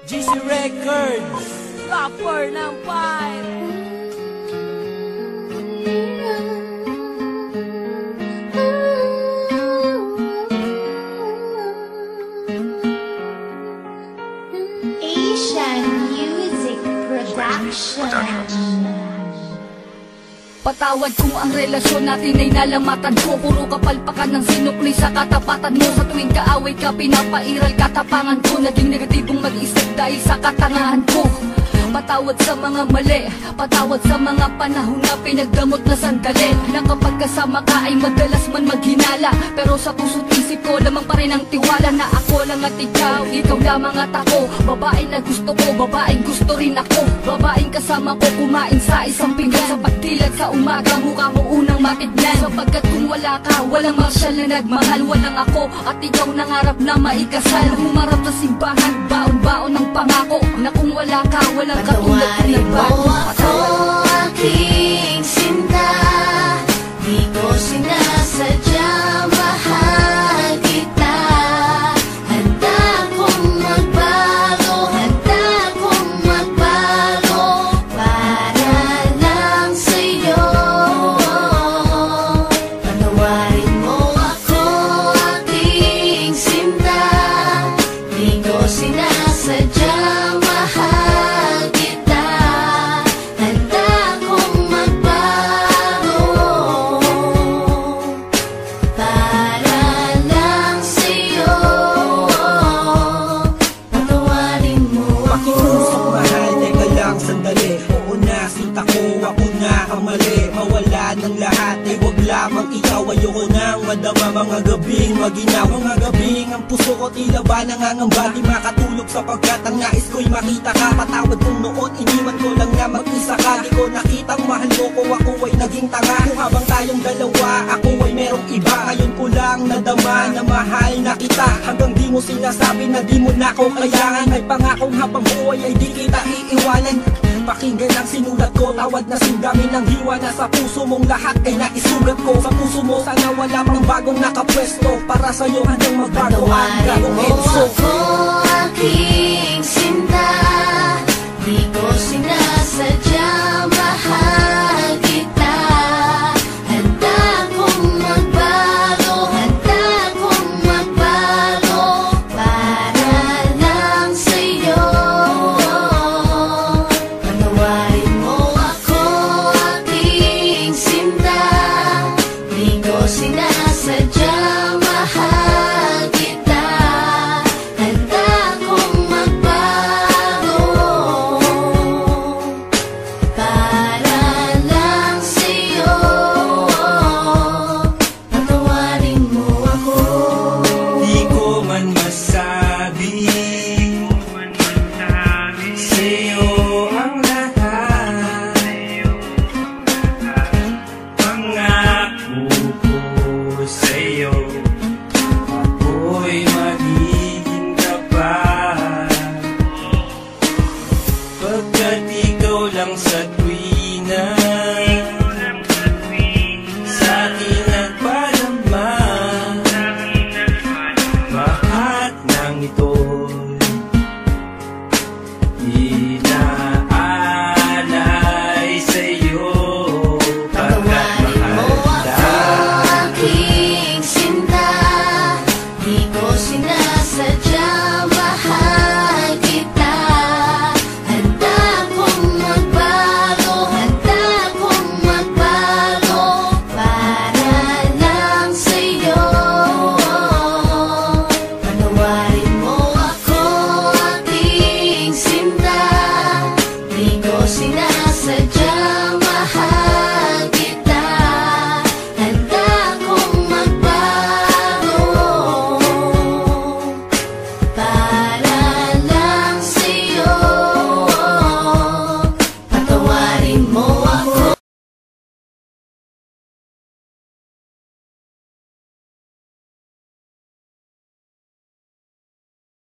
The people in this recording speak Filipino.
GC Records, Rapper ng Five. Asian Music Production. Patawad kung ang relasyon natin ay nalamatan ko. Puro kapalpakan ng sinukli sa katapatan mo. Sa tuwing kaaway ka, pinapairal katapangan ko. Naging negatibong mag-isip dahil sa katangahan ko. Patawad sa mga mali, patawad sa mga panahon na pinagdamot na sandali. Na kapag kasama ka ay madalas man maghinala, pero sa puso't isip ko lamang pa rin ang tiwala na ako lang at ikaw, ikaw lamang at ako. Babae na gusto ko, babaeng gusto rin ako. Babaeng kasama ko kumain sa isang pinggan. Sa pagdilat sa umaga, mukha mo unang matignan. Sapagkat kung wala ka, walang marsyal na nagmahal. Walang ako at ikaw nangarap na maikasal. Humarap sa simbahan, baon-baon ng pangako na kung wala ka, walang katulad ko nagbago. Ako aking sinta, di ko sinasadya, mahal kita. Handa kong magbago, handa kong magbago para lang sa'yo. Patawarin mo ako aking sinta, di ko sinasadya, mahal kita. Handa kong magbago para lang sa'yo. Patawarin mo ako. pakiusap mahal, teka lang sandali. Oo na, sinta ko, ako na ang mali. Mawala ng lahat, ay wag lamang ikaw. Ayoko nang madama mga gabing maginaw. Mga gabing ang puso ko tila ba nangangamba. Di makatulog sapagkat ang nais ko'y makita ka. Patawad kung noon, iniwan ko lang na mag-isa ka. Di ko nakitang mahal mo ko, ako ay naging tanga. Kung habang tayong dalawa, ako ay merong iba. Ngayon ko lang nadama na mahal na kita. Hanggang di mo sinasabi na di mo na ako kailangan. May pangakong habang buhay ay di kita iiwanan. Pakinggan ang sinulat ko, tawad na sindami ng hiwa na sa puso mong lahat ay naisulat ko. Sa puso mo sana wala pang bagong nakapwesto. Para sa'yo hanggang magbago ang Patawarin gagong mo Enzo. ako aking sinta, di ko sinasadya,